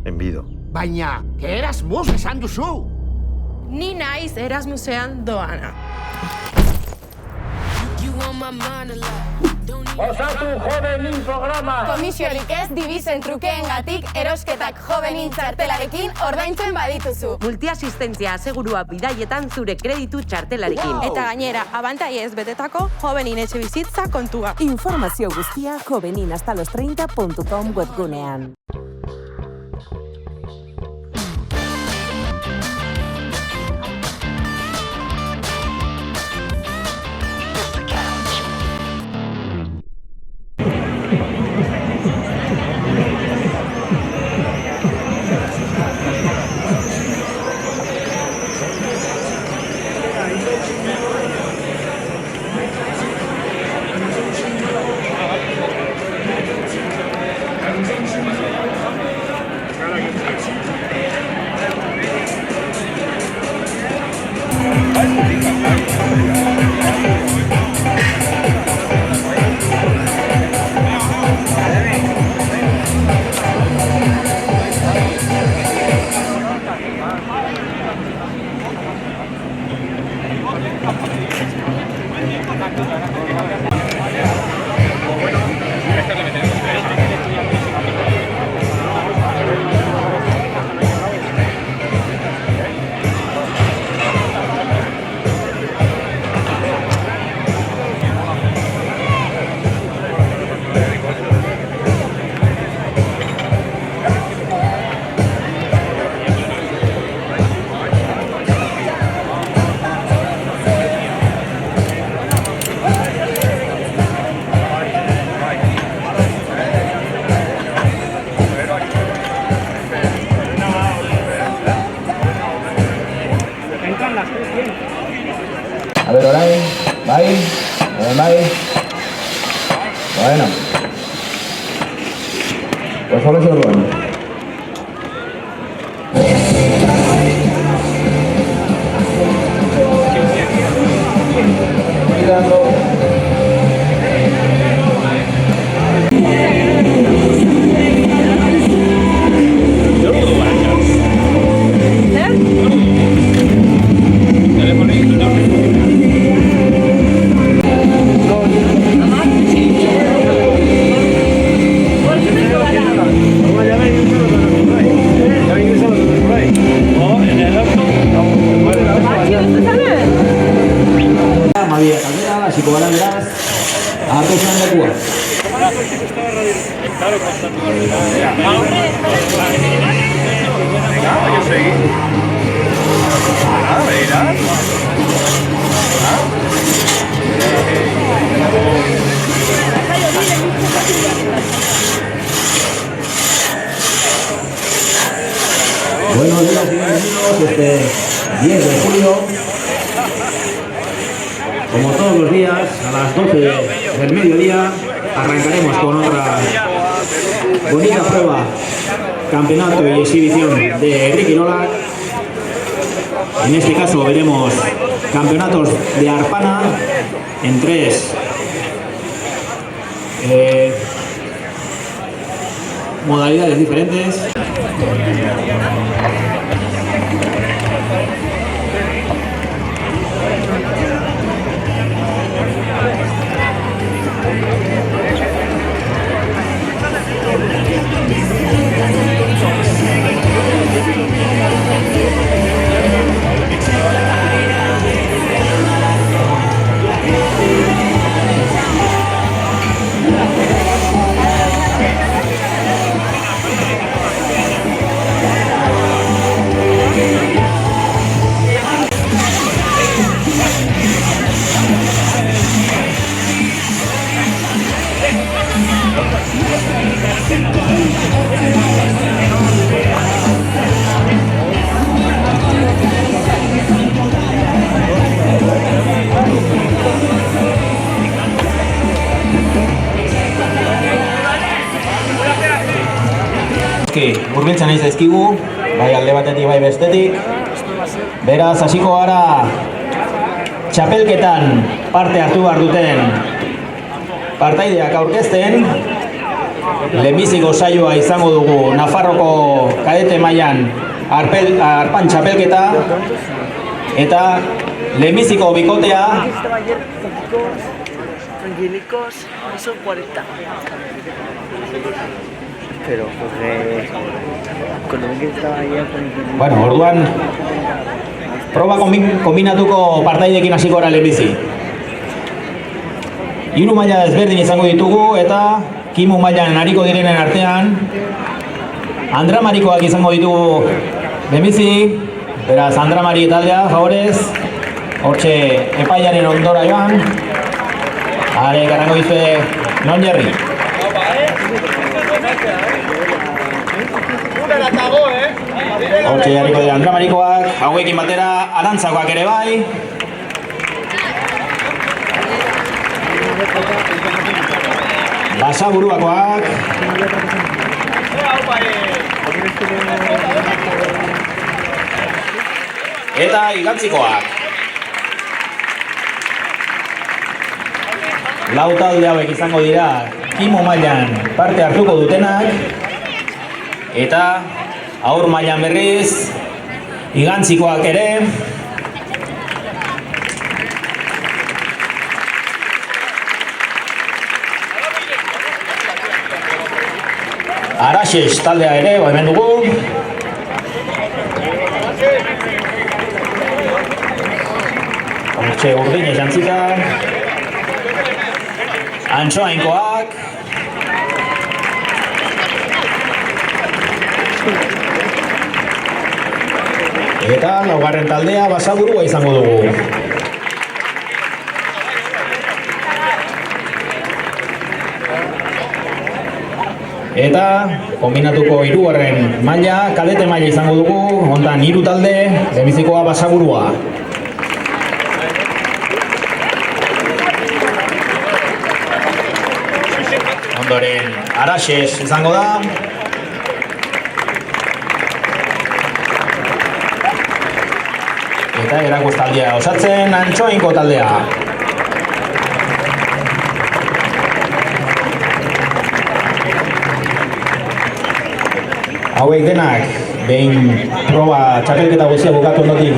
enbido. Baina, Erasmus esan duzu! Ni naiz Erasmusean doana. Osatu Jovenin programa! Komisiorik ez dibizen trukeengatik erosketak Jovenin txartelarekin ordaintzen badituzu. Multiasistentzia asegurua bidaietan zure kreditu txartelarekin. Eta gainera, abantaiez betetako Jovenin etxebizitza kontua. Informazio guztia joveninhastalostreinta.com webgunean. A ver, orain, bai. Bueno. Pues solo se bueno. Maria Caldera, hasiko gara beraz, hartu zen lekua. Buenos días y bienvenidos este 10 de julio. Como todos los días, a las 12 del mediodía, arrancaremos con otra bonita prueba, campeonato y exhibición de Ricky Nolak. En este caso veremos campeonatos de Arpana en 3 modalidades diferentes. Hurbiltzen nahi zaizkigu, bai alde batetik bai bestetik. Beraz, hasiko gara txapelketan parte hartu behar duten partaideak aurkezten. lehenbiziko saioa izango dugu Nafarroko kadete mailan arpan txapelketa eta lehenbiziko bikotea Angélicos son 40. Pero porque con lo que estaba allá con... Bueno, orduan proba kombinatuko partaidekin hasiko gara lehenbizi. 3 maila ezberdin izango ditugu eta kimu mailan ariko direnen artean andramarikoak izango ditugu lehenbizi. Beraz, andramari taldea, favorez, hortxe epaiaren ondora joan. Are, garango dizue, non jarri. Hortxe jarriko dira andramarikoak, hauekin batera arantzakoak ere bai. Basaburuakoak. Eta igantzikoak. Lau talde hauek izango dira kimu mailan parte hartuko dutenak. Eta haur mailan berriz igantzikoak ere. Araxes taldea ere, hemen dugu. Hortxe urdinez jantzita. Antsoainkoak. Eta laugarren taldea Basaburua izango dugu. Eta kombinatuko 3. maila, kadete maila izango dugu, hontan 3 talde, lehenbizikoa Basaburua. Ondoren Araxes izango da. Eta Erakoz taldea osatzen, Antsoainko taldea. Hauek denak, behin proba txapelketa guztia bukatu ondotik.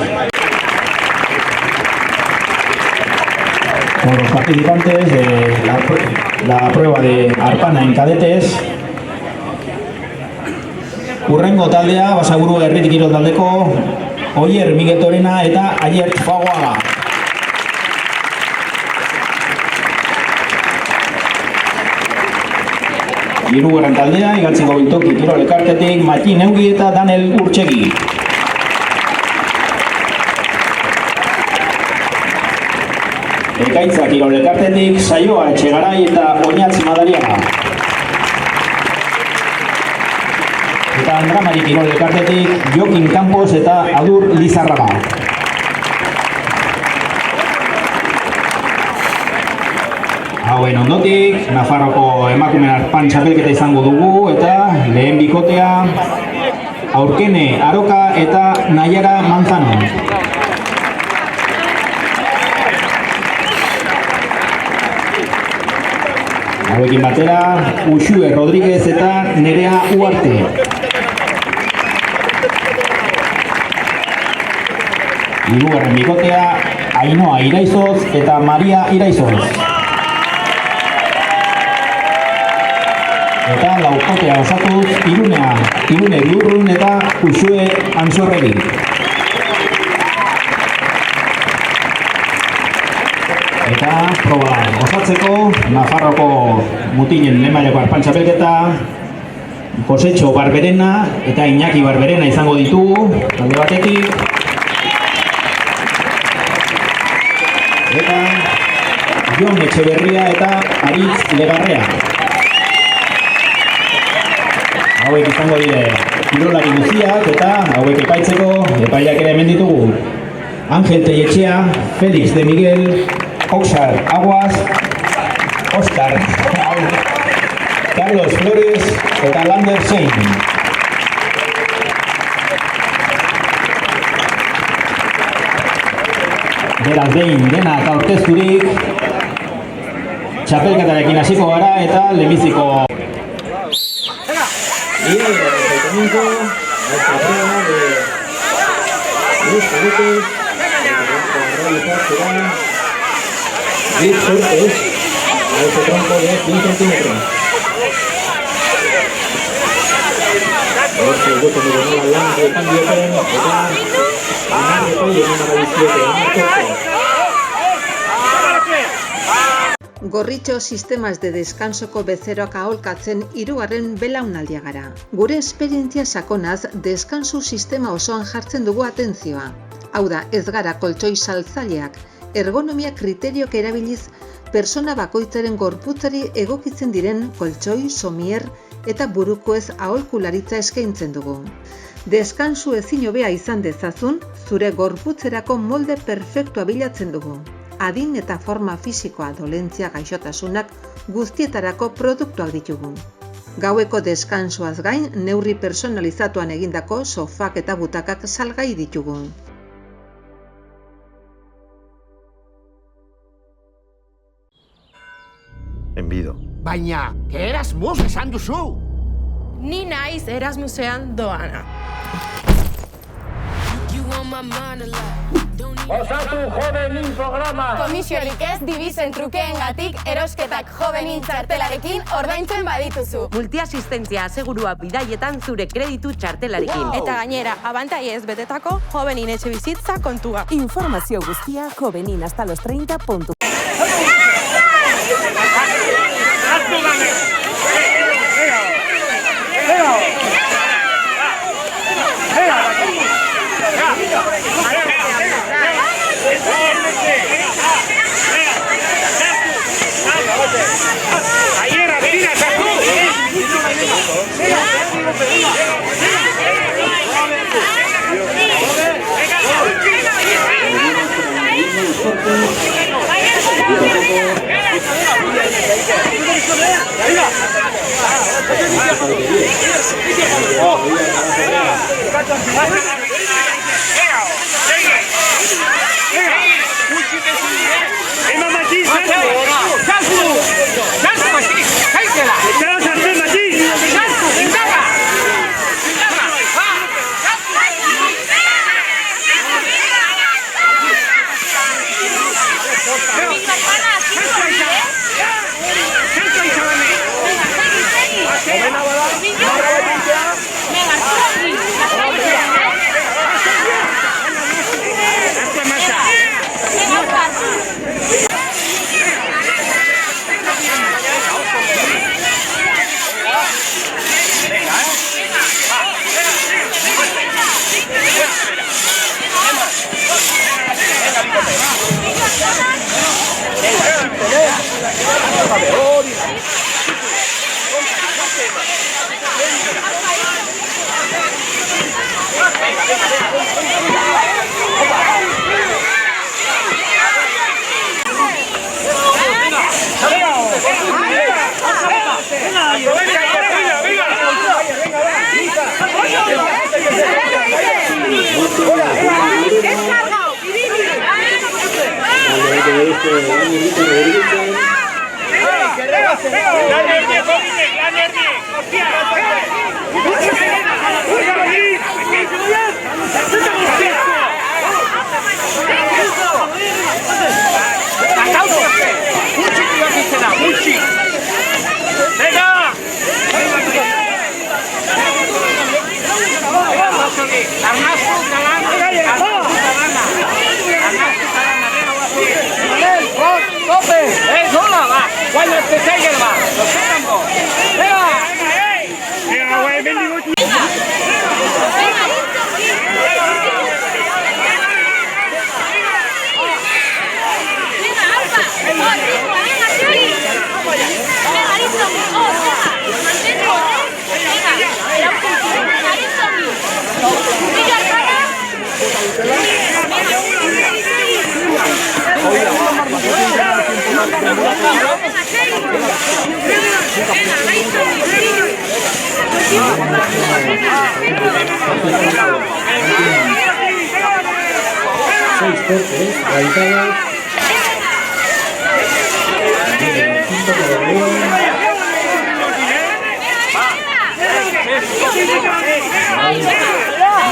Con los participantes de la prueba de arpana en cadetes. Urrengo taldea, Basaburua Herritik Kirol taldeko Oier Miguel Torena eta Aier Fagoaga. Hirugarren taldea, igantziko Biltoki Kirol Elkartetik Mati Neugi eta Daniel Urtsegi. Ekaitza Kirol Elkartetik Saioa Etxegarai eta Oinatz Madariaga. Eta Andramari Kirol Elkartetik Jokin Campos eta Adur Lizarraga. Hauen ondotik, Nafarroko emakumeen arpan txapelketa izango dugu eta lehen bikotea Aurkene Aroka eta Naiara Manzano. Hauekin batera, Uxue Rodríguez eta Nerea Uarte. Hirugarren bikotea, Ainoa Iraizoz eta Maria Iraizoz. Eta laukotea osatuz, Irune Biurrun eta Uxue Ansorregi. Eta proba osatzeko, Nafarroko mutilen lehen mailako arpan txapelketa, Josetxo Barberena eta Iñaki Barberena izango ditugu, talde batetik. Eta Jon Etxeberria eta Aritz Legarrea. Hauek izango dire kirolari guztiak eta hauek epaitzeko epaileak ere hemen ditugu. Ángel Telletxea, Félix de Miguel, Oxar Aguas, Oscar, Carlos Flores eta Lander Sein. Beraz behin denak aurkezturik, txapelketarekin hasiko gara eta lehenbiziko Y el enfrentamiento a esta prueba de los cadetes que realizar será 10 sortes a ese tronco de 10 centímetros. Este grupo de la blanca de cambio de Gorritxo sistemas de descansoko bezeroak aholkatzen hirugarren belaunaldia gara. Gure esperientzia sakonaz deskansu sistema osoan jartzen dugu atentzioa. Hau da, ez gara koltsoi saltzaileak, ergonomia kriteriok erabiliz persona bakoitzaren gorputzari egokitzen diren koltsoi, somier eta burukoez aholkularitza eskaintzen dugu. Deskansu ezin hobea izan dezazun, zure gorputzerako molde perfektua bilatzen dugu. Adin eta forma fisikoa, dolentzia, gaixotasunak guztietarako produktuak ditugu. Gaueko deskansuaz gain, neurri personalizatuan egindako sofak eta butakak salgai ditugu. Enbido. Baina, Erasmus esan duzu! Ni naiz Erasmusean doana. Osatu Jovenin programa! Komisiorik ez dibizen trukeengatik erosketak Jovenin txartelarekin ordaintzen badituzu. Multiasistentzia asegurua bidaietan zure kreditu txartelarekin. Eta gainera, abantaiez betetako Jovenin etxebizitza kontua. Informazio guztia joveninhastalos30.com.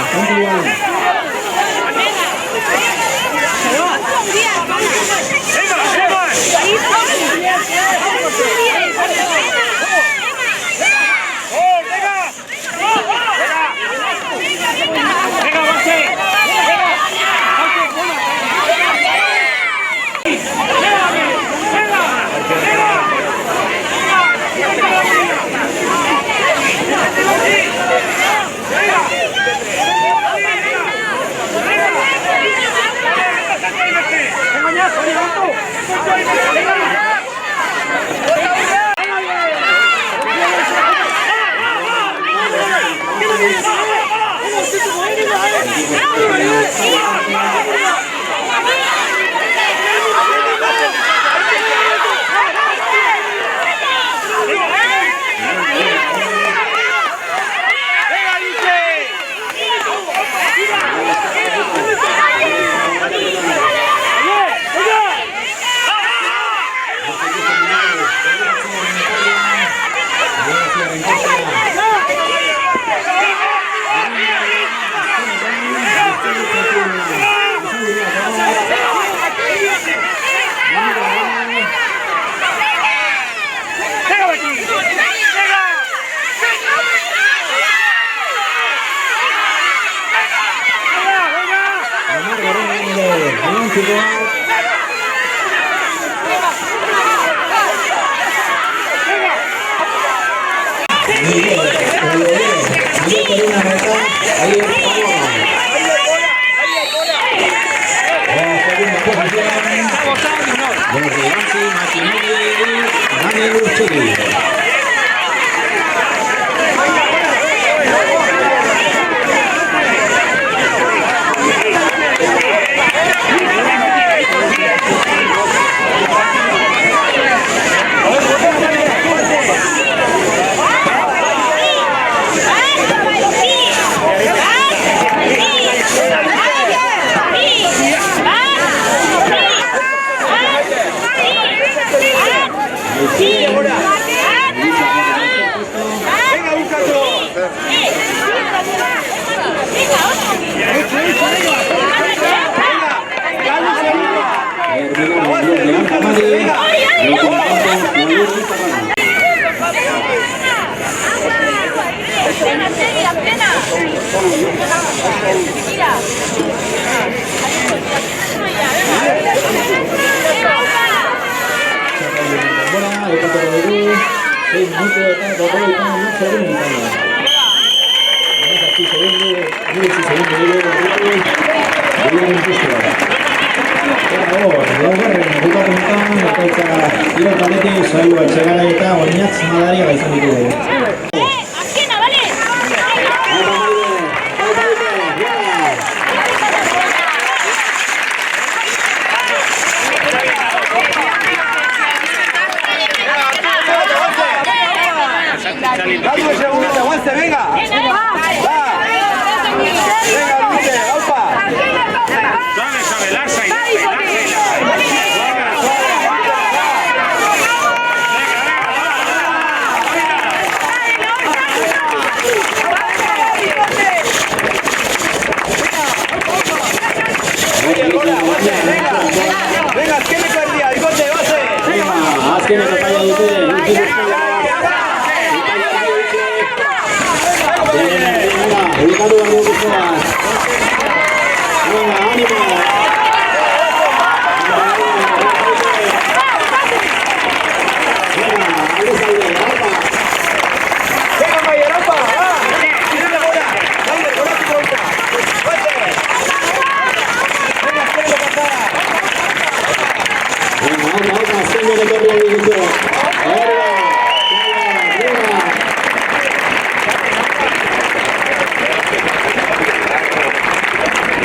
Bastante igual.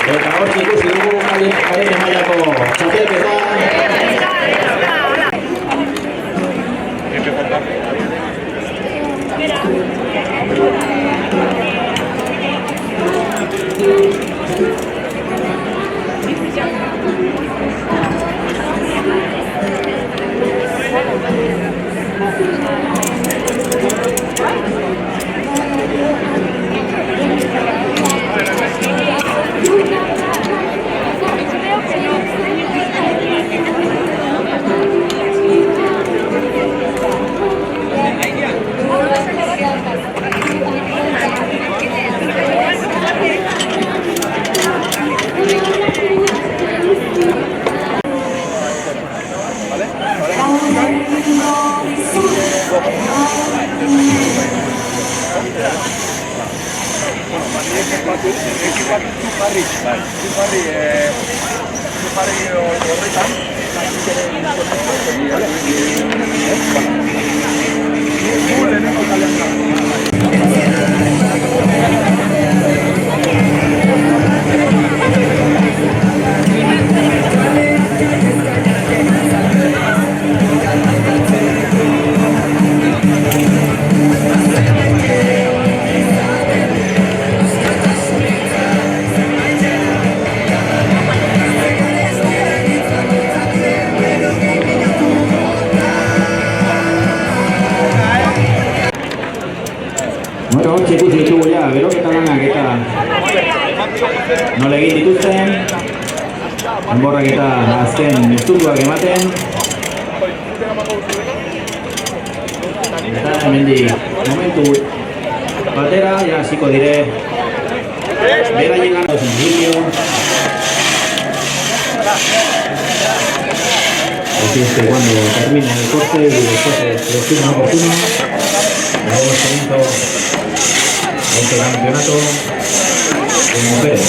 Eta hor txikusi dugu Bueno, txekus ditugu ja, beroketa lanak eta nola egin dituzten, enborrak eta azken ezturduak ematen. Eta hemendik momentu batera, ja hasiko dire, bera llegando sencillo. Así es que cuando termine el corte y después el turno oportuno, damos comienzo a este campeonato de mujeres.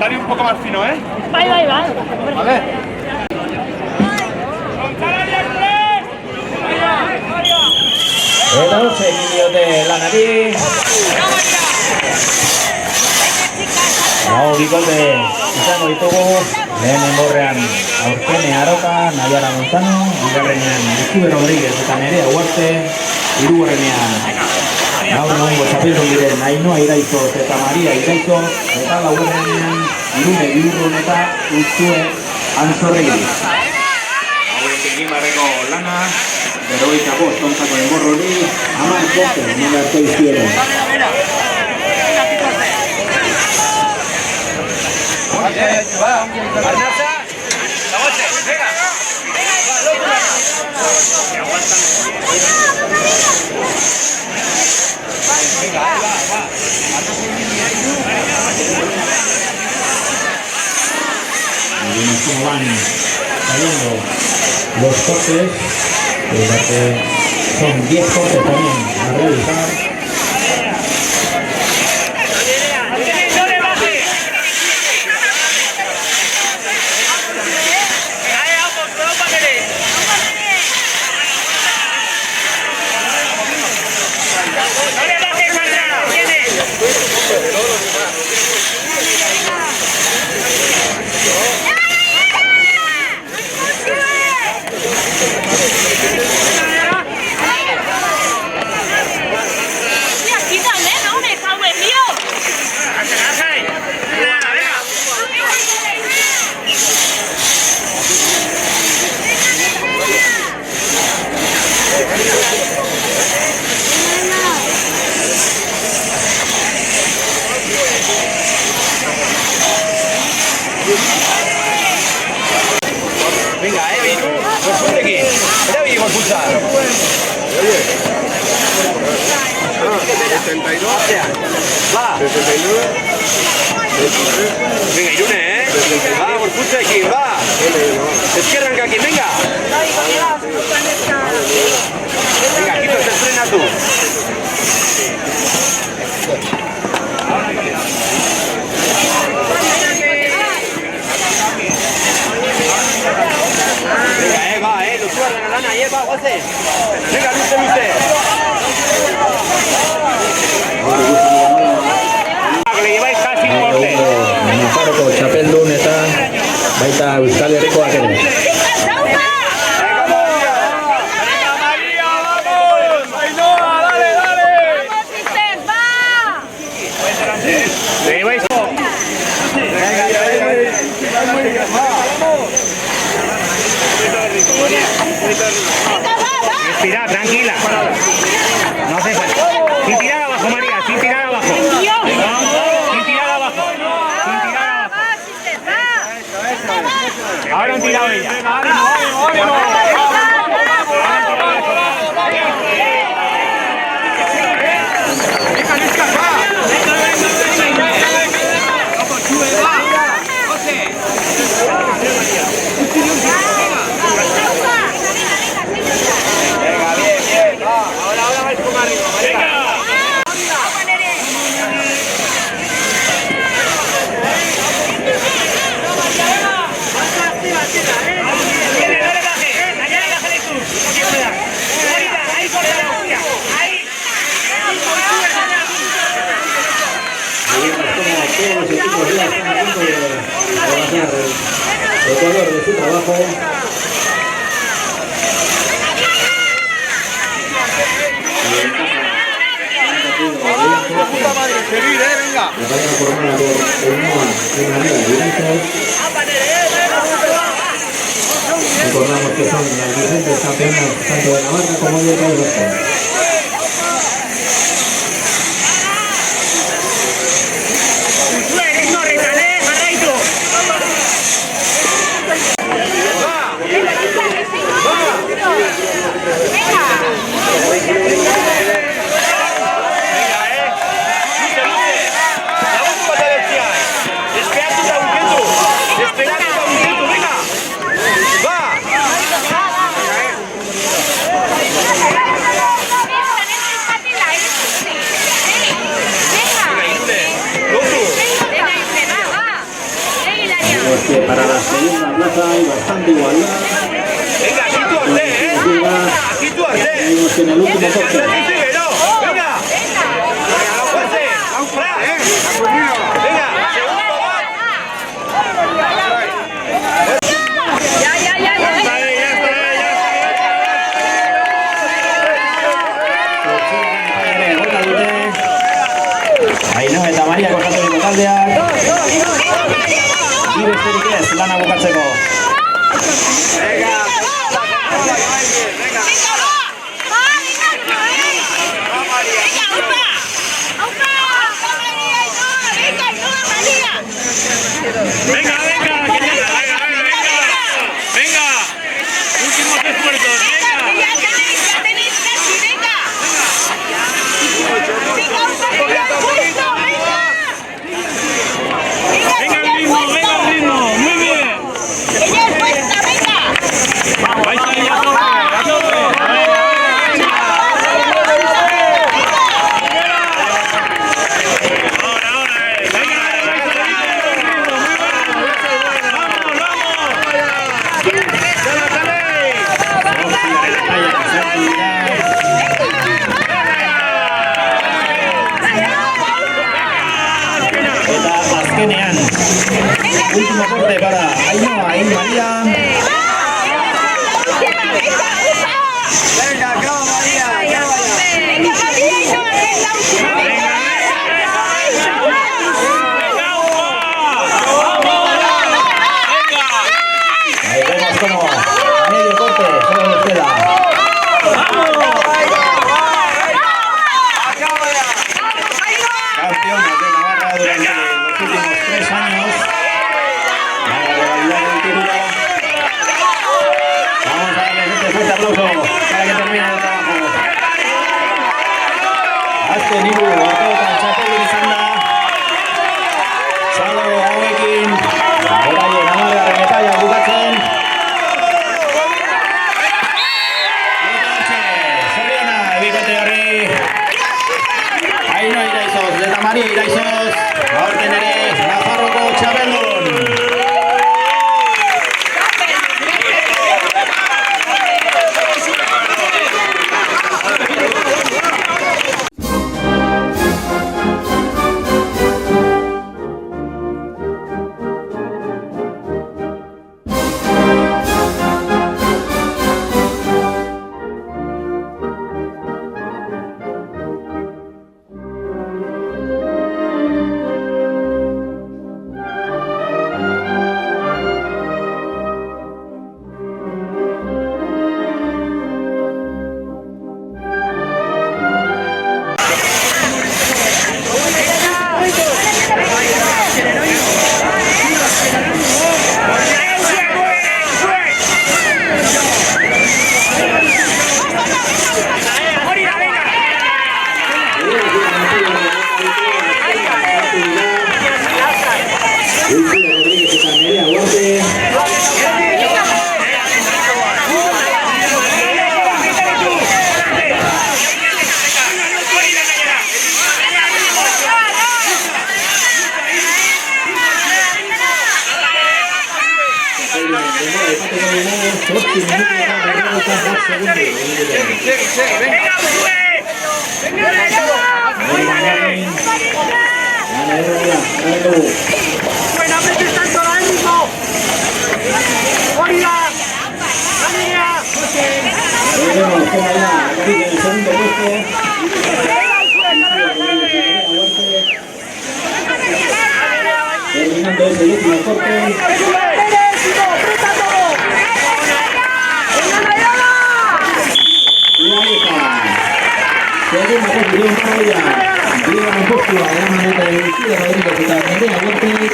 Dale un poco más fino, ¿eh? Vai. Vale. Eta hortxe egin diote lanari. Hau bikolde izango ditugu, lehen enborrean Aurkene Aroka, Naiara Montano, bigarrenean Izube Rodríguez eta Nerea Huarte, hirugarrenean gaur egungo txapeldun diren Ainhoa Iraizoz eta Maria Iraizoz, eta laugarrenean Irune Bilurrun eta Utzue Antzorregi. Hauek egin barreko lana, 45 ontzako enborro hori, 10 bote, nire arte izkieren. Arnasa, Zagote, venga. Y vemos cómo van saliendo los cortes, que son 10 cortes también a realizar. Venga, Biru, aquí. Mira, Biru, escucha. Oye. 72. Va. 69. Venga, Irune, Va, escucha aquí, va. Es que arranca aquí, venga. Venga, quita el frena tú. Venga, va, lo suba la lana, va, José. Venga, luce. Le lleváis casi un corte. Nafarroko txapeldun eta baita Euskal Herrikoak ere. Le lleváis. Respira, tranquila. No hace falta. Sin tirar abajo, María, sin tirar abajo. Sin tirar abajo. Ahora han tirado ella. su trabajo. Recordamos que son las vigentes campeonas tanto de Navarra como del País Vasco. Que para la segunda plaza hay bastante igualdad. Venga, aquí tú Arte, aquí tú Arte. Seguimos en el último corte. Venga. Venga. Ainhoa eta Maria kokaturiko taldeak. Bi besterik ez lana bukatzeko. Venga, últimos esfuerzos, venga. Venga el ritmo, muy bien. Vais ahí a tope, azkenean, último corte para Ainhoa y María. Venga, acaba María. Ahí vemos como medio corte solo nos queda. Campeonas de Navarra durante los últimos 3 años. La rivalidad del título. Vamos a darles este fuerte aplauso para que termine el trabajo. Azte Nibu, Artotan, Txapelin izan da. Salo hauekin, beraien 10. etaila bukatzen. Zoriona, bikote horri. Ainhoa Iraizoz eta Maria Iraizoz, aurten ere Nafarroko txapeldun. Buena, está el ánimo. toma ya en el segundo puesto. Terminando ese último corte. Segunda posición para ella. Diego Moncostua, gran maneta de Lucía Rodríguez y Carmelina Huertes.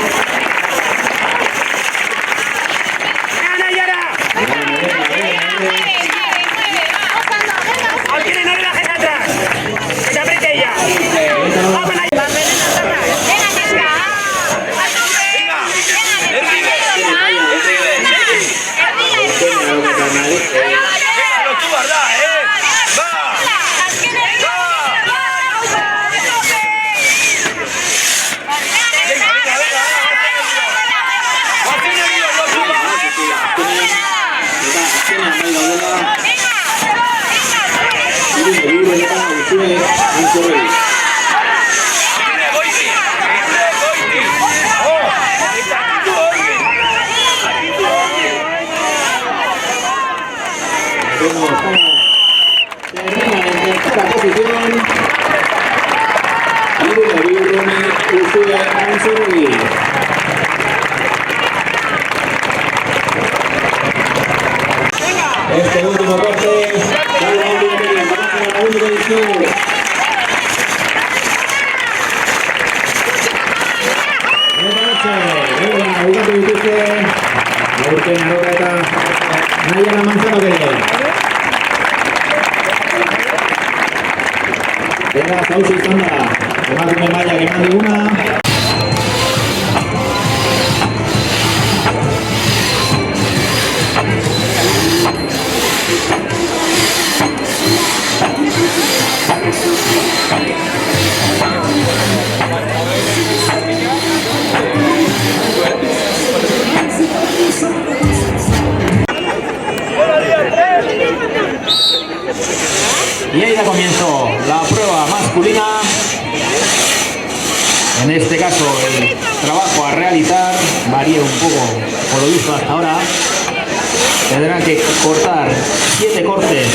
Este último corte, la última edición. Nayara Manzano que llega Sausi Sandra, que más de una malla, que más de una. Y ahí da comienzo la prueba masculina. En este caso el trabajo a realizar varía un poco por lo visto hasta ahora. Tendrán que cortar 7 cortes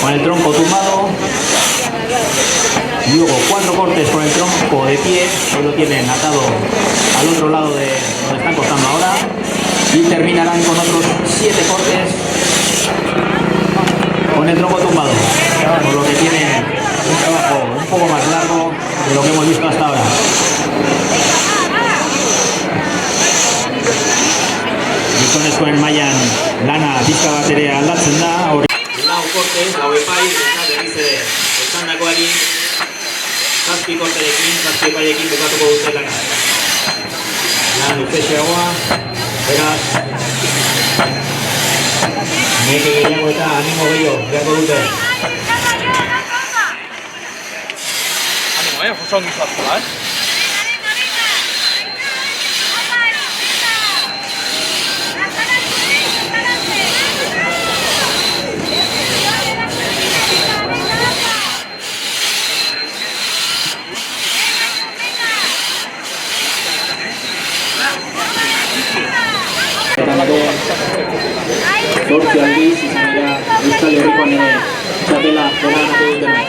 con el tronco tumbado. Luego 4 cortes con el tronco de pie, que lo tienen atado al otro lado de donde están cortando ahora. Y terminarán con otros 7 cortes con el tronco tumbado, por lo que tiene un trabajo un poco más largo de lo que hemos visto hasta ahora. Gizonezkoen mailan lana pizka bat ere aldatzen da. Lau korte, hau epai, eta berriz ere esandakoari 7 korterekin, 7 epaiekin bukatuko dute lana. Lan luzexeagoa, beraz, neke gehiago eta animo gehiago beharko dute. Animo, oso ongi zuazkoa, Zortzi aldiz izan dira Euskal Herrikoan ere txapela beranatu dutena.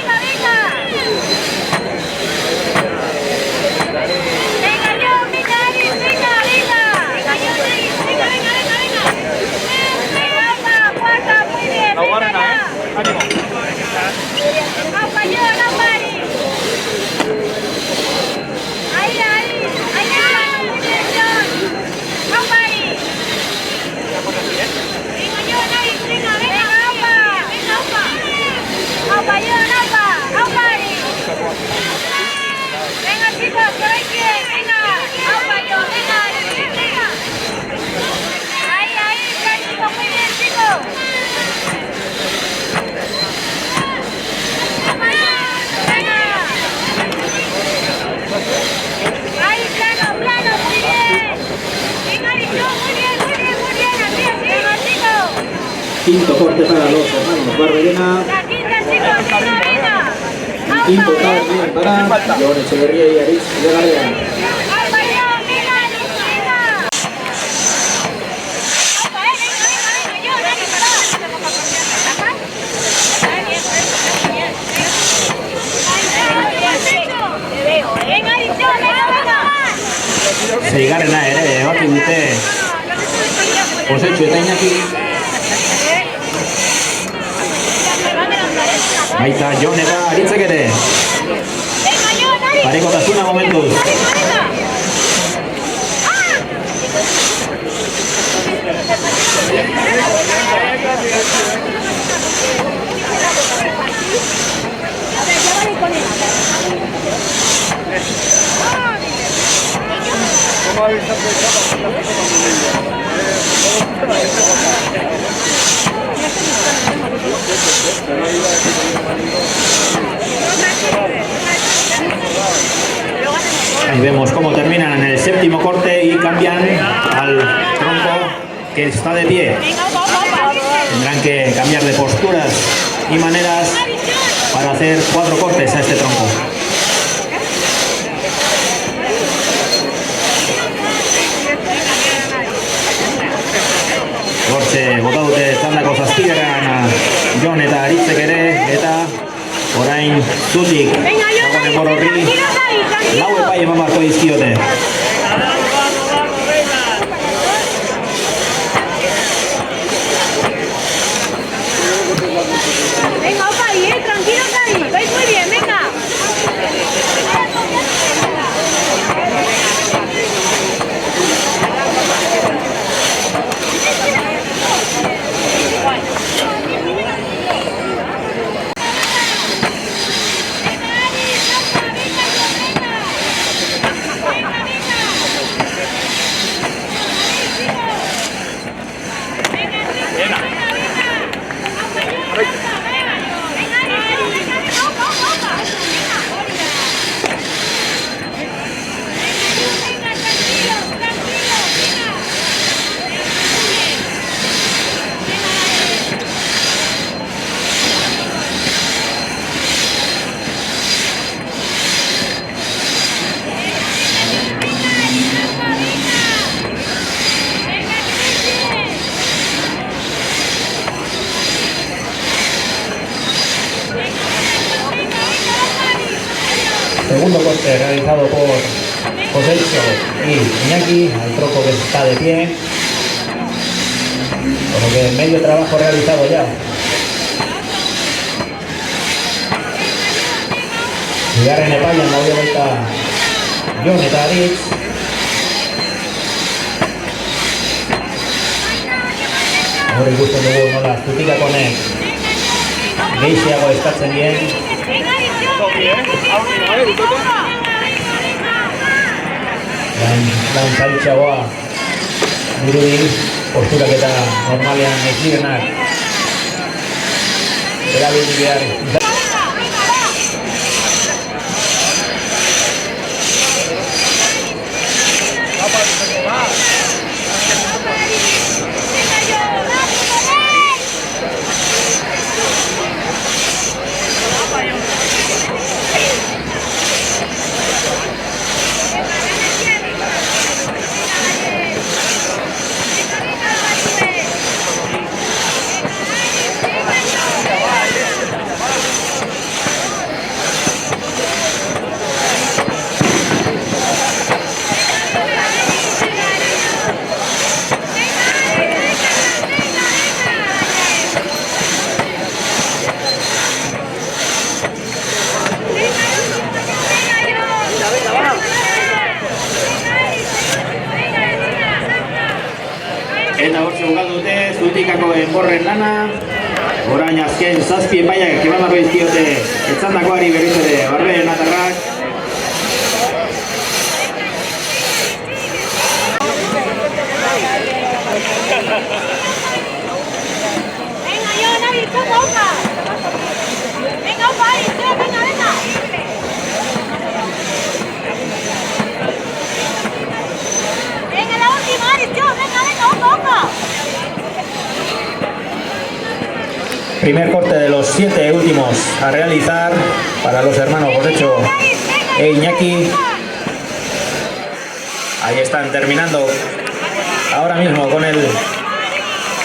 Quinto corte para los hermanos Barberena. Quinto también para John Echeverría y Aritz Legarrea. zeigarrena ere baki dute Josetxo eta Iñaki. Baita Jon eta Aritzek ere. Parekotasuna momentuz. Ahí vemos cómo terminan en el séptimo corte y cambian al tronco que está de pie. Tendrán que cambiar de posturas y maneras para hacer 4 cortes a este tronco. Hortxe, bota dute txandako zazpigarren Jon eta Aritzek ere, eta orain zutik dagoen enbor horri lau epai eman beharko dizkiote. Venga, opa, ahí, tranquilos ahí, vais muy bien, venga. Segundo corte realizado por Josetxo y Iñaki, al tronco que está de pie. Por lo que medio trabajo realizado ya. Bigarren epaian daude baita Jon eta Aritz. Hor ikusten dugu nola zutikak honek gehiago eskatzen dien. Lan zaitxagoa dirudi, posturak eta normalean ez direnak erabili behar. Eta hortxe bukatu dute zutikako enborren lana. Orain azken zazpi epaiak eman barro izkiote etzandakoari berriz ere Barbe Natarrak. Venga, Jon, Ari, toma, opa. Venga, opa, Ari, venga, venga. Venga, la última, Ari, venga, venga, opa, opa. Primer corte de los 7 últimos a realizar para los hermanos Josetxo e Iñaki. Ahí están terminando ahora mismo con el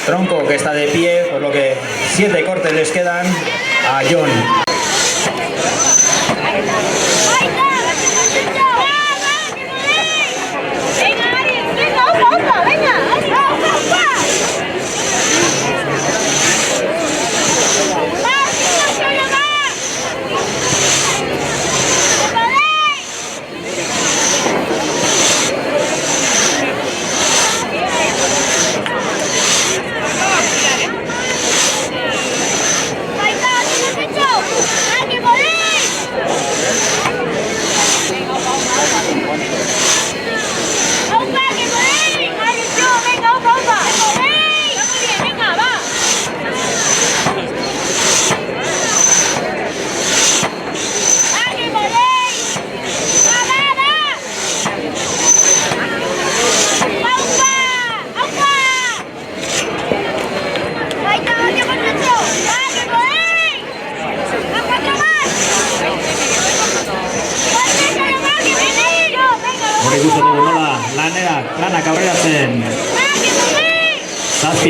tronco que está de pie, por lo que 7 cortes les quedan a Jon. Venga,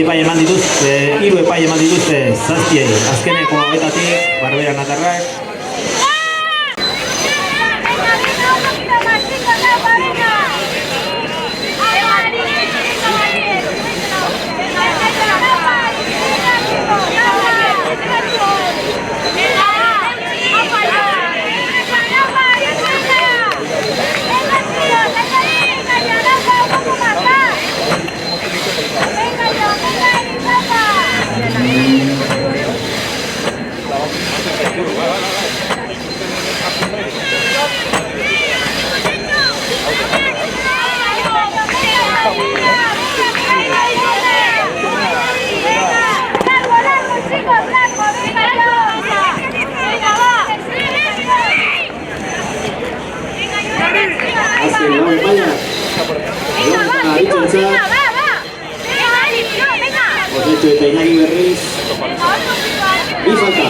epai eman dituzte, 3 epai eman dituzte zazpiei. Azkeneko hauetatik, Barbera Natarrak. Osetxo eta Inagi berriz, bi falta.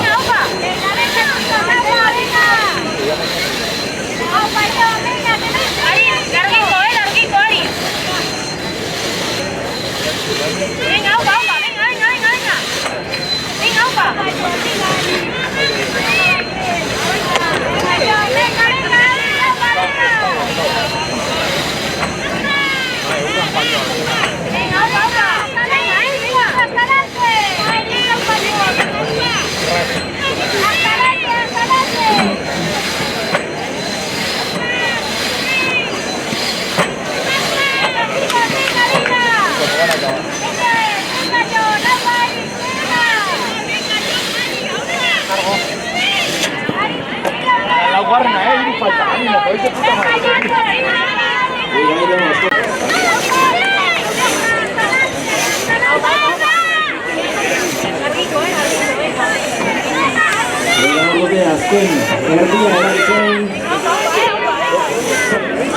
Azken erdia erabiltzen.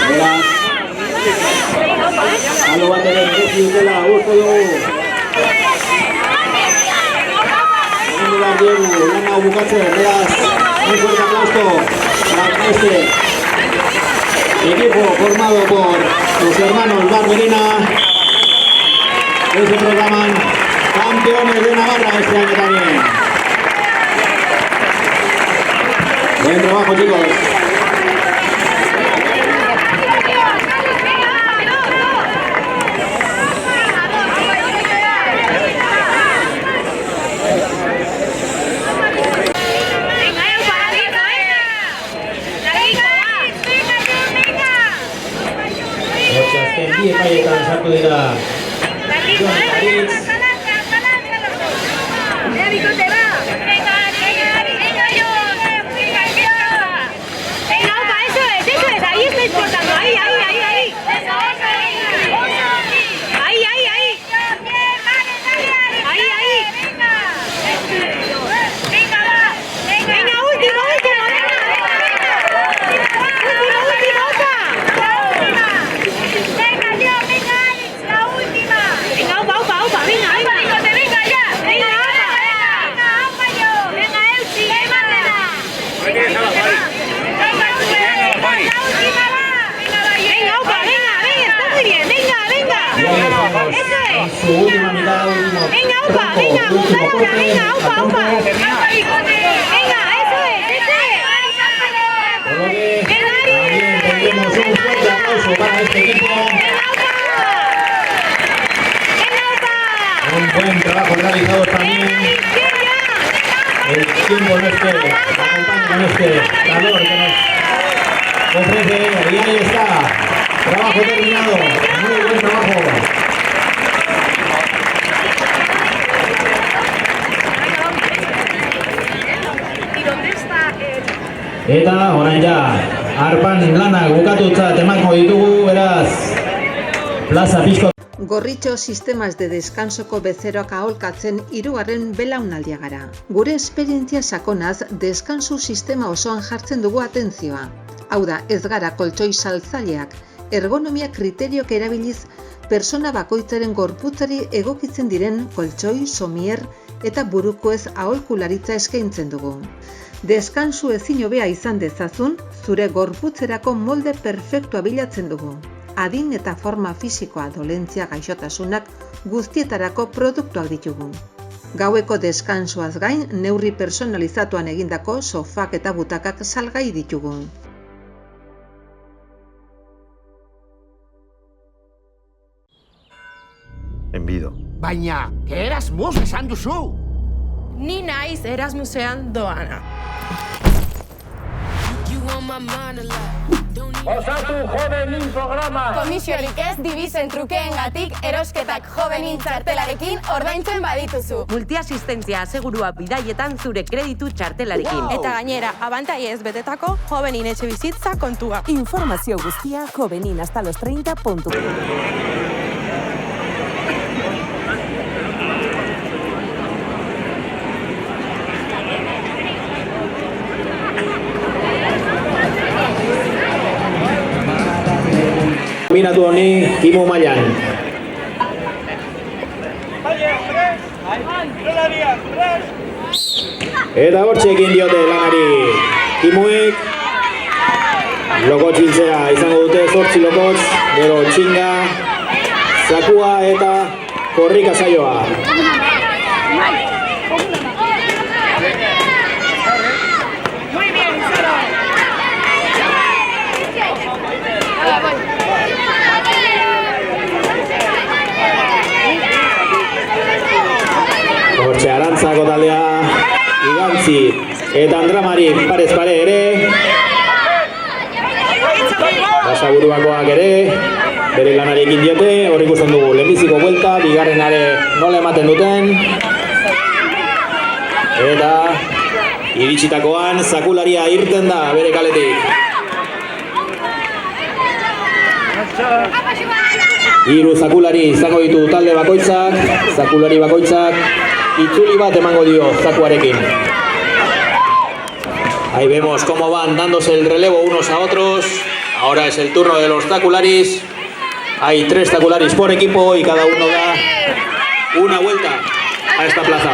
Beraz, alo bat ere berezi dutela urko dugu. Egin behar diegu, lan hau bukatzen, beraz, un fuerte aplauso para este equipo formado por los hermanos Barberena, que se proclaman campeones de Navarra este año también. Buen trabajo, chicos. Azken bi epaietan sartu dira Jon Aritz. Su última mitad, último tronco, último corte, venga, eso es, por lo que también tendremos un fuerte aplauso para este equipo. Un buen trabajo realizado también. El tiempo no acompaña con este calor que nos ofrece, y ahí está, trabajo terminado, muy buen trabajo. Eta orain ja, arpan lanak bukatutzat emango ditugu, beraz, plaza pixko. Gorritxo sistemas de descansoko bezeroak aholkatzen 3. belaunaldia gara. Gure esperientzia sakonaz, deskansu sistema osoan jartzen dugu atentzioa. Hau da, ez gara koltsoi saltzaileak, ergonomia kriteriok erabiliz, persona bakoitzaren gorputzari egokitzen diren koltsoi, somier eta burukoez aholkularitza eskaintzen dugu. Deskansu ezin hobea izan dezazun, zure gorputzerako molde perfektua bilatzen dugu. adin eta forma fisikoa dolentzia gaixotasunak guztietarako produktuak ditugu. Gaueko deskansuaz gain, neurri personalizatuan egindako sofak eta butakak salgai ditugu. Enbido. Baina, Erasmus esan duzu! Ni naiz Erasmusean doana. Osatu jovenin programa! Komisiorik ez dibizen trukeengatik erosketak jovenin txartelarekin ordaintzen badituzu. Multiasistentzia asegurua bidaietan zure kreditu txartelarekin. Eta gainera, abantaiez betetako jovenin etxebizitza kontua. Informazio guztia joveninhastalostreinta.com. Kombinatu honi Kimu mailan. Eta hortxe egin diote lanari. Kimuek lokotx hiltzea izango dute 8 lokotx, gero txinga, zakua eta korrika saioa. Hortxe Arantzako taldea, Igantzi eta Andramari parez pare ere. Basaburuakoak ere, bere lanari ekin diote, hor ikusten dugu lehenbiziko buelta, bigarrenare nola ematen duten. Eta iritsitakoan zakularia irten da bere kaletik. Hiru zakulari izango ditu talde bakoitzak, zakulari bakoitzak itzuli bat emango dio zakuarekin. Ahí vemos cómo van dándose el relevo unos a otros. Ahora es el turno de los zacularis. Hay 3 zacularis por equipo y cada uno da una vuelta a esta plaza.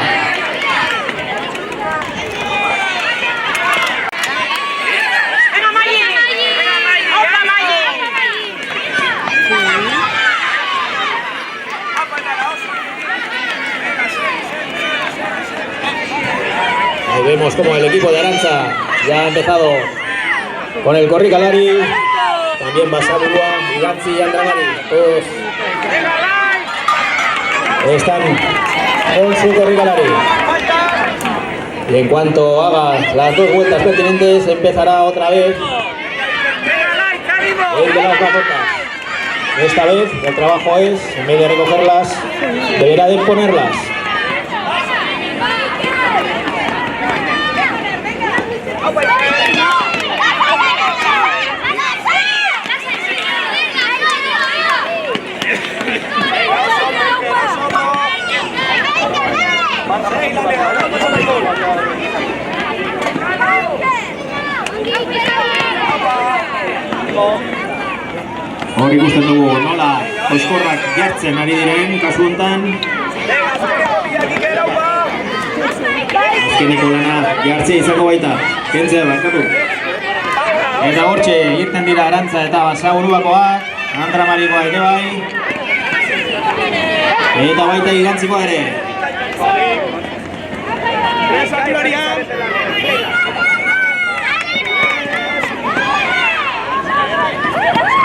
Ahí vemos como el equipo de Arantza ya ha empezado con el korrikalari, también Basaburua, Igantzi y Andramari, todos están con su korrikalari. Y en cuanto haga las 2 vueltas pertinentes, empezará otra vez el de las bajotas. Esta vez el trabajo es, en vez de recogerlas, deberá de ponerlas. Hor ikusten dugu nola oskorrak jartzen ari diren kasu hontan. Azkeneko lana jartzea izango baita, kentzea barkatu. Eta hortxe irten dira Arantza eta Basaburuakoak, Andramarikoa ere bai. Eta baita Igantzikoa ere.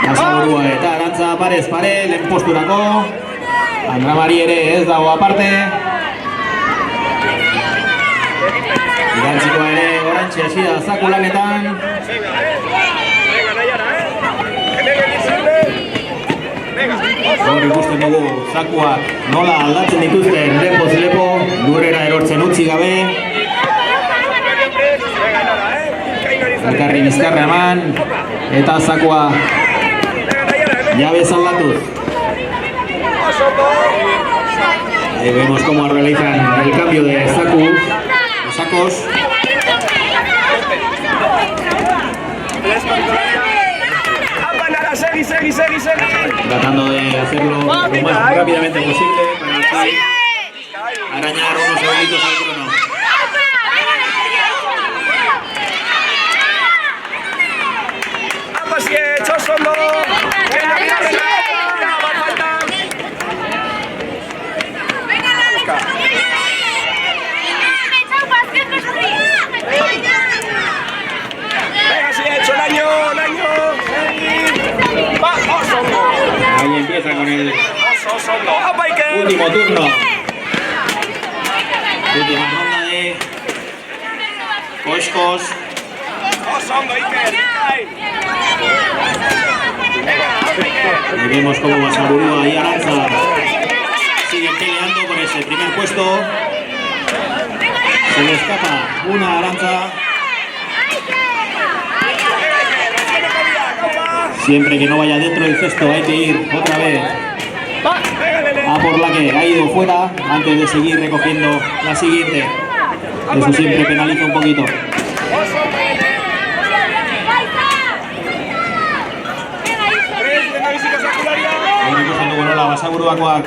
Basaburua eta Arantza parez pare, lehen posturako. Andramari ere ez dago aparte. Igantzikoa ere orantxe hasi da zakulanetan. Hor ikusten dugu zakuak nola aldatzen dituzten lepoz lepo, lurrera erortzen utzi gabe. Elkarri bizkarra eman eta zakua llave aldatuz. Ahí vemos cómo realizan el cambio de sacos. Tratando de hacerlo lo más rápidamente posible para así arañar unos segunditos al crono. Basietx, oso ondo! Ahí empieza con el último turno. Última ronda de Koskos. Y vemos cómo Basaburua y Arantza siguen peleando por ese primer puesto. Se le escapa una Arantza. Siempre que no vaya dentro del cesto hay que ir otra vez a por la que ha ido fuera antes de seguir recogiendo la siguiente. Eso siempre penaliza un poquito. Ahora cogiendo bola Basaburuakoak.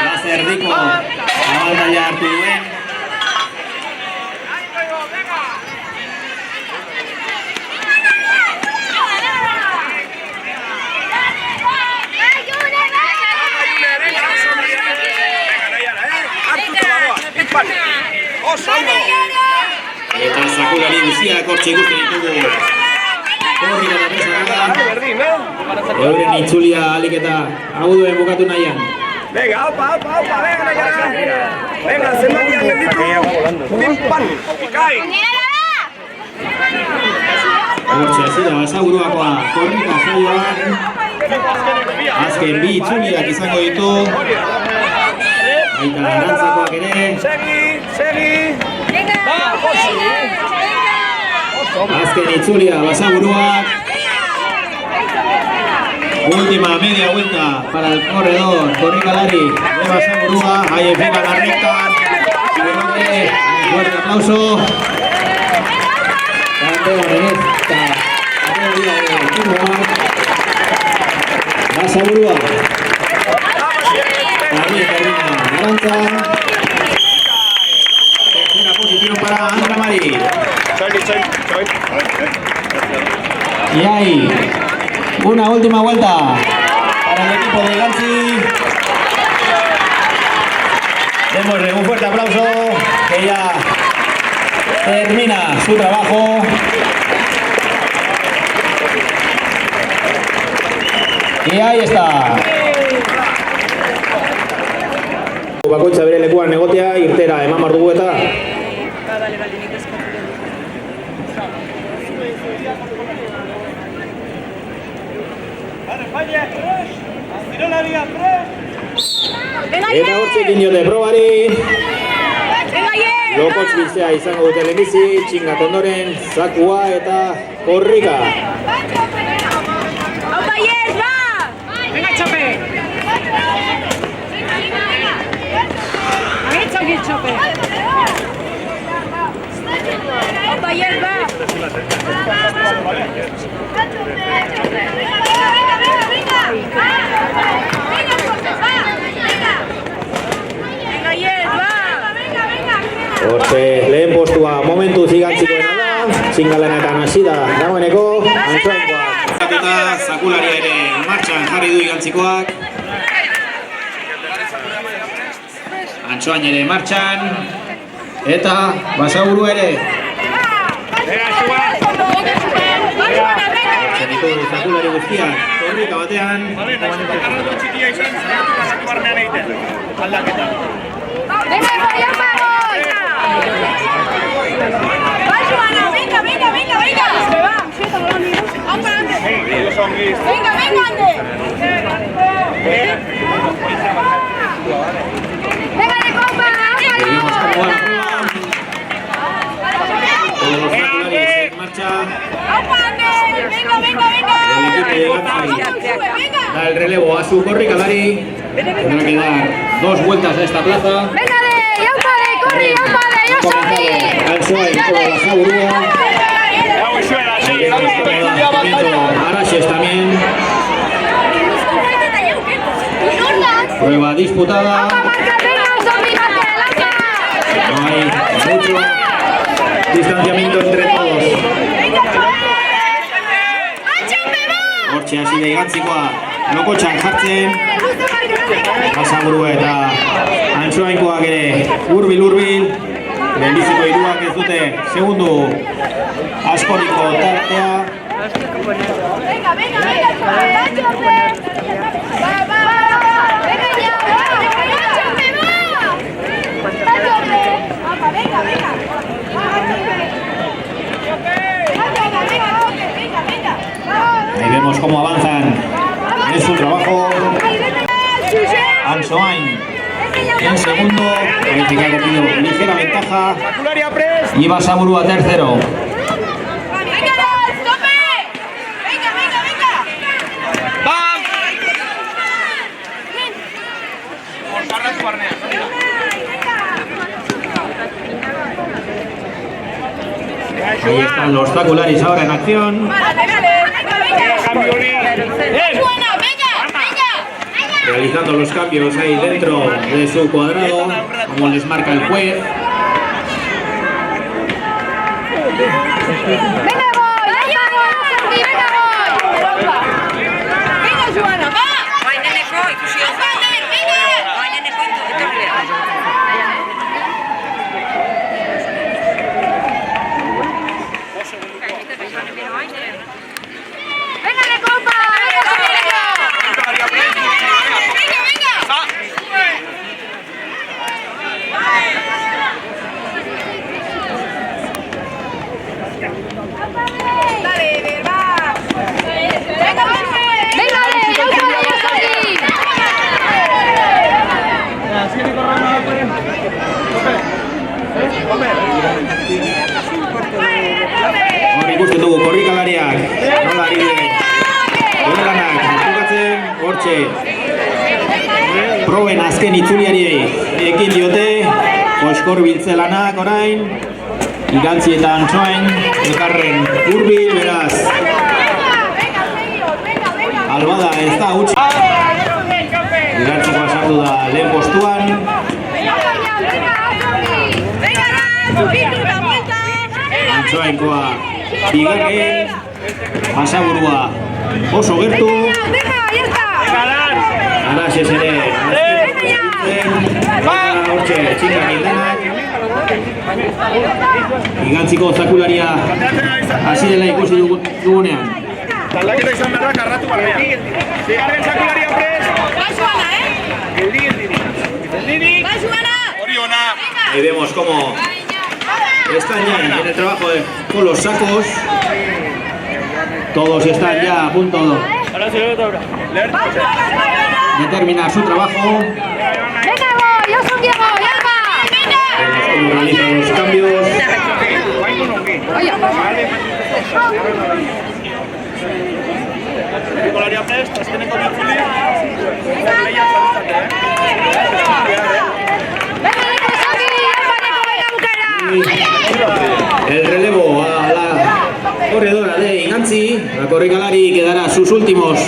Lazer Rico. Abaldaiar Artuduen. Eta sakudari guztiak hortxe ikusten ditugu. Korrika da presaka. Euren itzulia alik eta aguduen bukatu nahian. Venga, opa, venga, Nayara. Venga, zenbakiak gelditu. Pimpan, ikai. Hortxe hasi da Basaburuakoa korrika saioan. Azken bi itzuliak izango ditu. Baita Arantzakoak ere. Segi. Azken itzulia Basaburuak. Última media vuelta para el corredor corrikalari de Basaburua. Ahí empieza la recta. Un fuerte aplauso. Campeón en esta categoría de fútbol. Basaburua. También termina Arantza. Tercera posición para Andra Mari. Y ahí, una última vuelta para el equipo de Gantzi. Démosle un fuerte aplauso, que ya termina su trabajo. Y ahí está. Bakoitza bere lekuan egotea, irtera eman behar dugu eta. Eta hortzekin diote probari. Lokotz bizea izango dute lehenbizi, txingat ondoren, zakua eta korrika. Hortze, lehen postua momentu zigantzikoena da, txingalanetan hasi da dagoeneko, Antxoainkoak. Eta zakularia ere martxan jarri du igantzikoak. Antxoain ere martxan, eta Basaburu ere. Hortzen ditugu zakulari guztiak, korrika batean. Seguimos con buena prueba. Todos los zakularis en marcha. El equipo de Gantzi da el relevo a su corrikalari. Tendrá que dar 2 vueltas a esta plaza. Antxoain como Basaburua. Araxes también. Prueba disputada. No hay mucho distanciamiento entre todos. dira igantzikoa lokotxan jartzen. Basaburua eta Antsoainkoak ere hurbil. Lehenbiziko hiruak ez dute segundu askoriko tartea. Ahí vemos cómo avanzan en su trabajo. Ansoain en segundo, parece que ha cogido ligera ventaja. Y Basaburua tercero. Ahí están los Zacularis ahora en acción. Realizando los cambios ahí dentro de su cuadrado, como les marca el juez. Hor ikusten dugu korrikalariak, nola ari lanak jokatzen, hortxe proben azken itzuliariei ekin diote, oskor biltze lanak orain, Igantzi eta Antsoain, elkarren hurbil, beraz albada ez da utzi. Igantzikoa sartu da lehen postuan. Antsoainkoa bigarren, Basaburua oso gertu. Araxez ere hortxe txingak indenak. Igantziko zakularia hasi dela ikusi dugunean. Taldaketa izan behar da, karratu barbea. Zigarren zakularia prest. Ahí vemos cómo están ya en el trabajo con los sacos. Todos están ya a punto de terminar su trabajo. Vemos cómo realizan los cambios. El relevo a la corredora de Igantzi. La corrikalari quedará sus últimos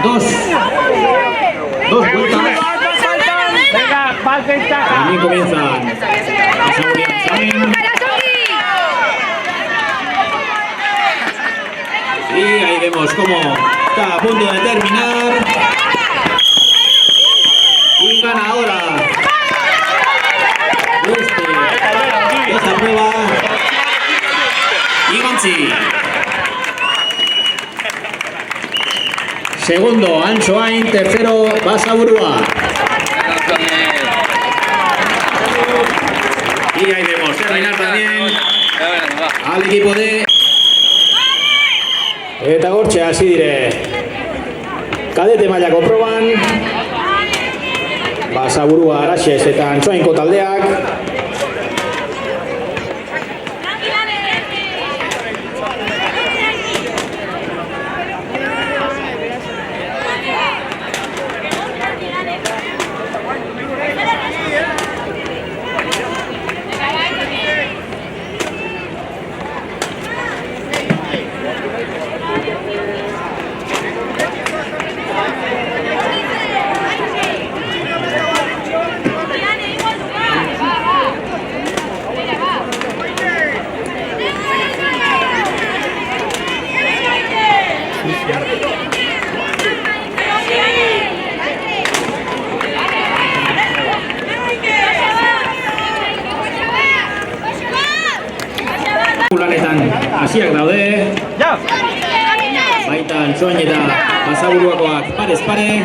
dos vueltas. También comienzan a seguir el examen. Y ahí vemos cómo está a punto de terminar. Y ganadora de esta prueba, Igantzi. Segundo, Antsoain. Tercero, Basaburua. Y ahí vemos terminar también al equipo de... Eta hortxe hasi dire kadete mailako proban. Basaburua, Araxez eta Antsoainko taldeak. Antsoain eta Basaburuakoak parez pare.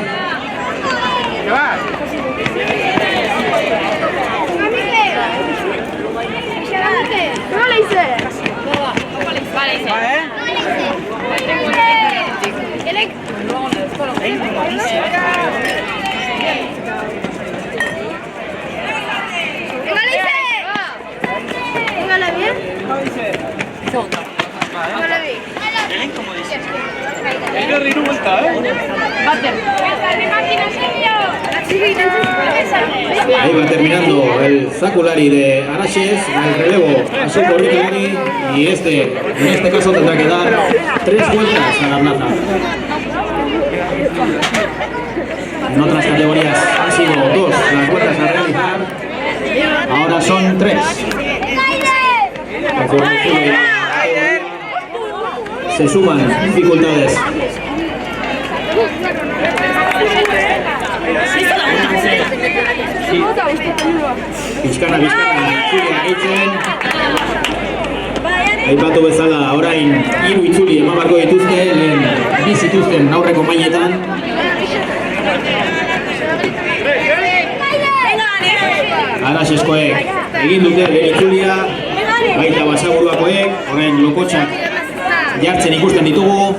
Ahí va terminando el Zakulari de Araxes, el relevo a su Korrikalari y en este caso tendrá que dar 3 vueltas a la plaza. En otras categorías han sido 2 las vueltas a realizar, ahora son 3. Se suman dificultades. Bizkana, itzulia gehitzen. Aipatu bezala, orain 3 itzuli eman barko dituzte, lehen bi zituzten aurreko mainetan. Araxeskoek egin dute lehen itzulia, baita Basaburuakoek, orain lokotxak jartzen ikusten ditugu.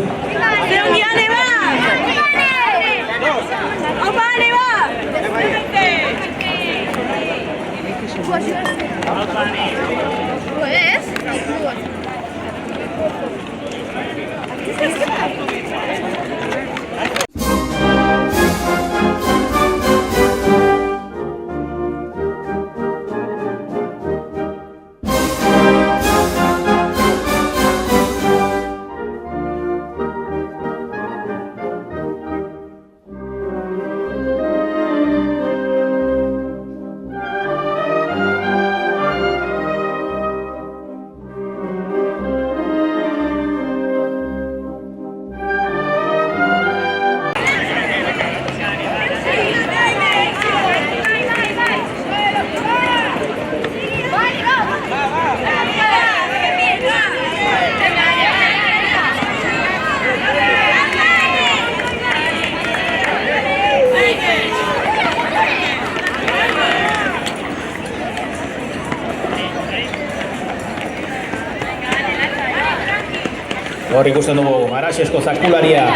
Hor ikusten dugu Araxesko zakularia.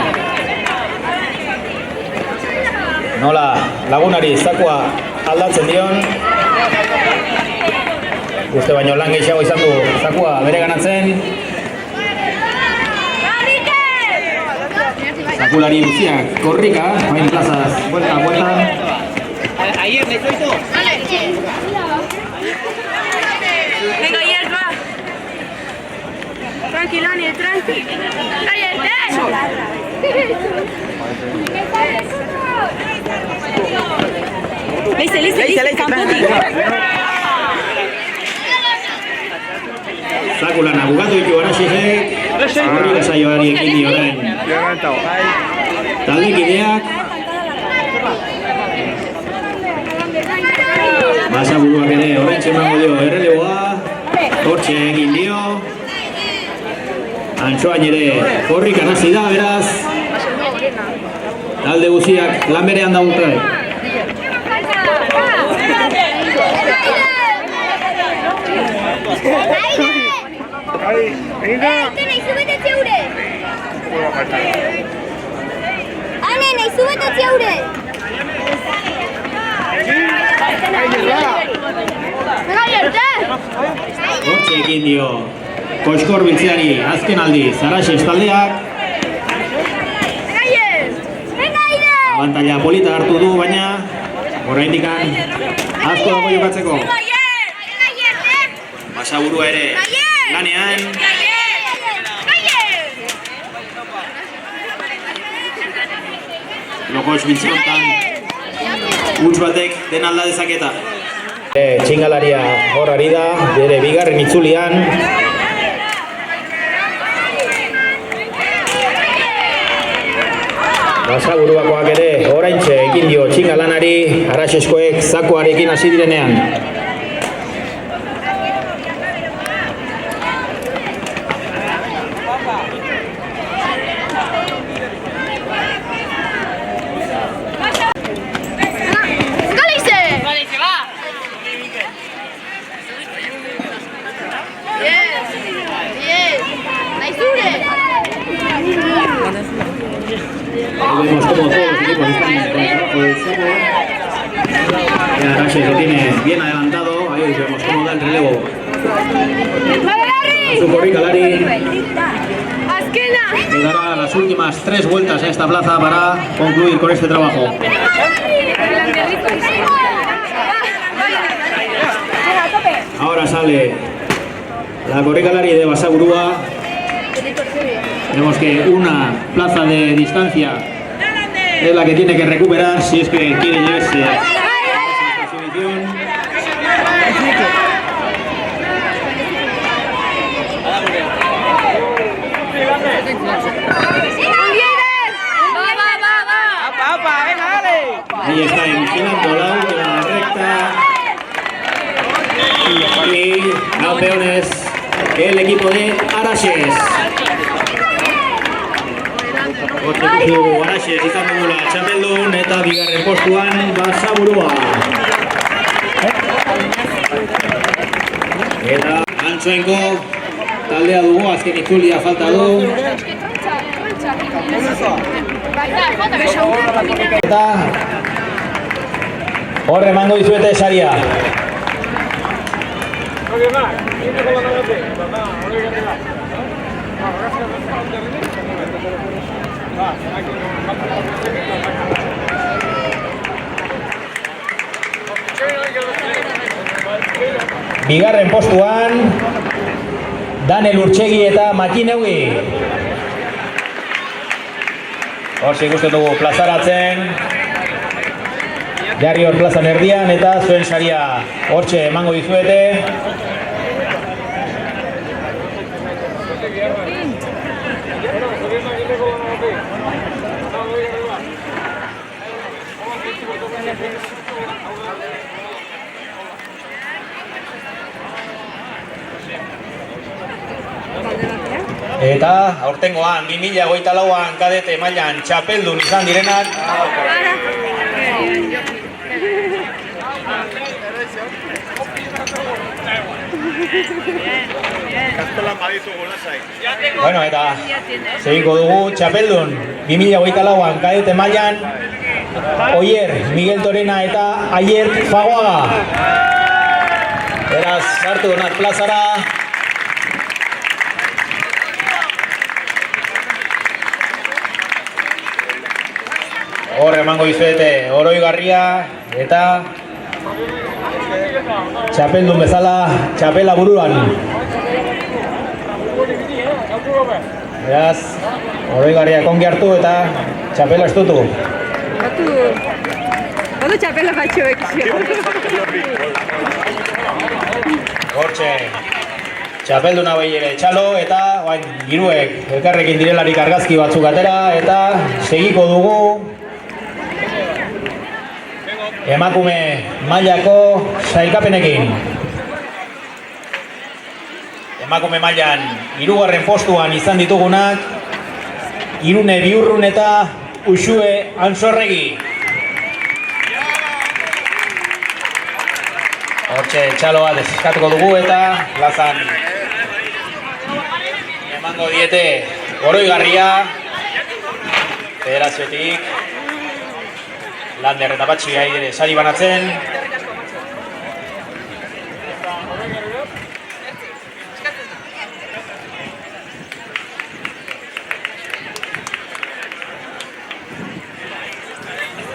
Nola lagunari zakua aldatzen dion. Uste baino lan gehiago izan du zakua bere ganatzen. Zakulari guztiak korrika, hain plazaz, buelta. Ayer me estoy todo. Venga, ayer va. Tranquilo, Daniel, tranqui. ¡Cállate! Leise, kanpotik. Zakulana bukatu ditu Araxesek, horri saioari ekin dio orain. Taldekideak Basaburuak ere horrentxe emango dio erreleboa, hortxe egin dio. Antsoain ere korrikan hasi da, beraz. Talde guztiak lan berean daute. Hortxe ekin dio Koskor biltzeari azken aldiz Araxes taldeak. Abantaila polita hartu du, baina oraindikan asko dago jokatzeko. Basaburua ere lanean. Lokotx biltziontan huts batek den alda dezaketa. Txingalaria hor ari da, bere bigarren itzulian. Basaburuakoak ere oraintxe ekin dio txingalanari, Araxeskoek zakuarekin hasi direnean. Ahí vemos como todos los equipos están con el trabajo del saco. Araxes lo tiene bien adelantado. Ahí vemos cómo da el relevo a su Corricalari. Le dará las últimas 3 vueltas a esta plaza para concluir con este trabajo. Ahora sale la Corricalari de Basagurúa. Vemos que una plaza de distancia es la que tiene que recuperar si es que quiere llevarse a esta exhibición. Ahí está vigilando la última recta. Y campeones el equipo de Araxes. Hortekuzu Araxes izan dugula txapeldun eta bigarren postuan Basaburua. Eta Antsoengo taldea dugu, azken itzulia falta du. Eta hor emango dizuete saria. Bigarren postuan Danel Urtsegi eta Makineugi. Hortxe ikusten dugu plazaratzen. Jarri hor plazan erdian eta zuen saria hortxe emango dizuete. Eta aurtengoan 2024an kadete mailan txapeldun izan direnak. Bueno, eta segiko dugu txapeldun 2024an kadete mailan Oier Miguel Torena eta Aier Fagoaga. Beraz, sartu donat plazara. Hor emango dizuete oroigarria eta txapeldun bezala txapela buruan. Beraz, oroigarria kongi hartu eta txapela estutu. Ondo txapela batxoek. Hortxe, txapelduna behi ere txalo eta hiruek elkarrekin direlarik argazki batzuk atera eta segiko dugu emakume mailako sailkapenekin. Emakume mailan 3. postuan izan ditugunak Irune Biurrun eta Uxue Ansorregi. Hortxe txalo bat eskatuko dugu eta plazan emango diete oroigarria federaziotik. Lander eta Patxi ere sari banatzen.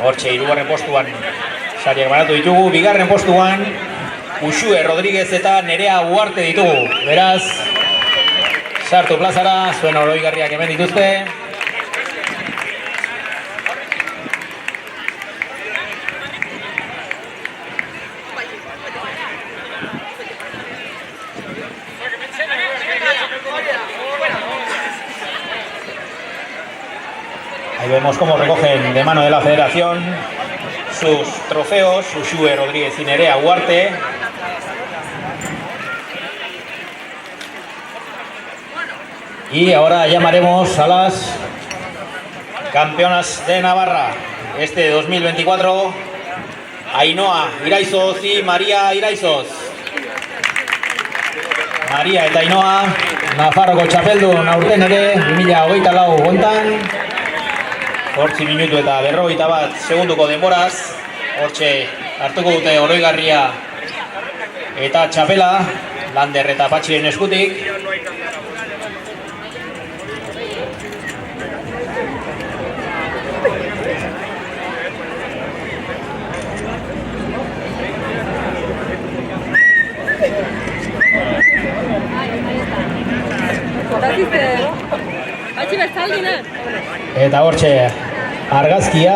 Hortxe 3. postuan sariak banatu ditugu. 2. postuan Uxue Rodríguez eta Nerea Uarte ditugu. Beraz, sartu plazara, zuen oroigarriak hemen dituzte. Ahí vemos cómo recogen de mano de la federación sus trofeos, Uxue Rodríguez y Nerea Uarte. Y ahora llamaremos a las campeonas de Navarra este 2024, Ainhoa Iraizoz y María Iraizoz. María eta Ainhoa, Nafarroko txapeldun aurten ere 2024 gontan. 8 minutu eta 51 segunduko denboraz. Hortxe hartuko dute oroigarria eta txapela, Lander eta Patxiren eskutik. Eta hortxe argazkia,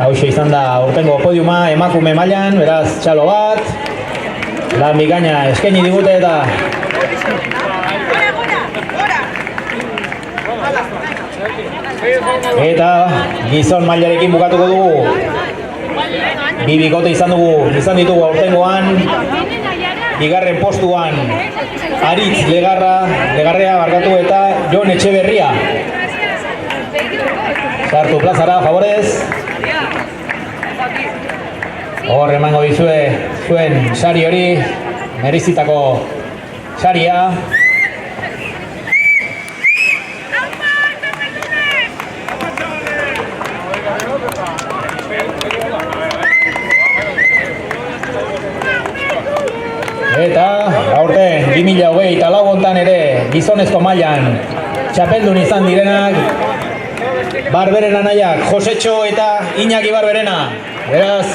hauxe izan da aurtengo podiuma emakume mailan, beraz txalo bat, lan bikaina eskaini digute eta gizon mailarekin bukatuko dugu. Bi bikote izan ditugu aurtengoan, bigarren postuan Aritz Legarrea barkatu eta Jon Etxeberria. Sartu plazara, favorez. Hor emango dizue zuen sari hori, merezitako saria. Eta aurten 2024 hontan ere gizonezko mailan txapeldun izan direnak Barberena nahiak, Josetxo eta Iñaki Barberena. Beraz,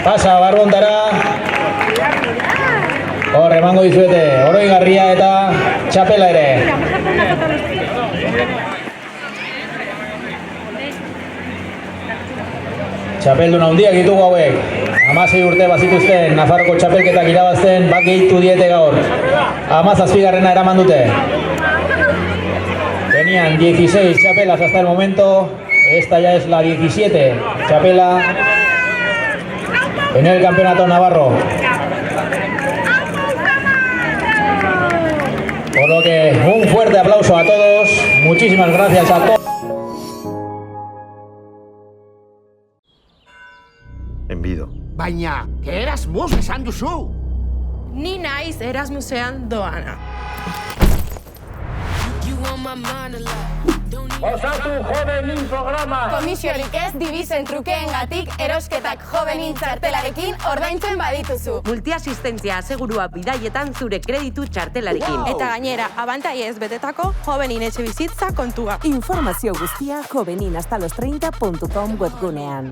pasa barbontara. Hor emango dizuete oroigarria eta txapela ere. Txapeldun handiak ditugu hauek. 16 urte bazituzten Nafarroko txapelketak irabazten bat gehitu diete gaur. 17garrena eraman dute. Tenían 16 chapelas hasta el momento, esta ya es la 17 chapela en el campeonato navarro. Por lo que un fuerte aplauso a todos, muchísimas gracias a todos. Enbido. Baina, Erasmus esan duzu! Ni naiz Erasmusean doana. Osatu Jovenin programa! Komisiorik ez dibizen trukeengatik erosketak Jovenin txartelarekin ordaintzen badituzu. Multiasistentzia asegurua bidaietan zure kreditu txartelarekin. Eta gainera, abantaiez betetako Jovenin etxebizitza kontua. Informazio guztia joveninhastalostreinta.com webgunean.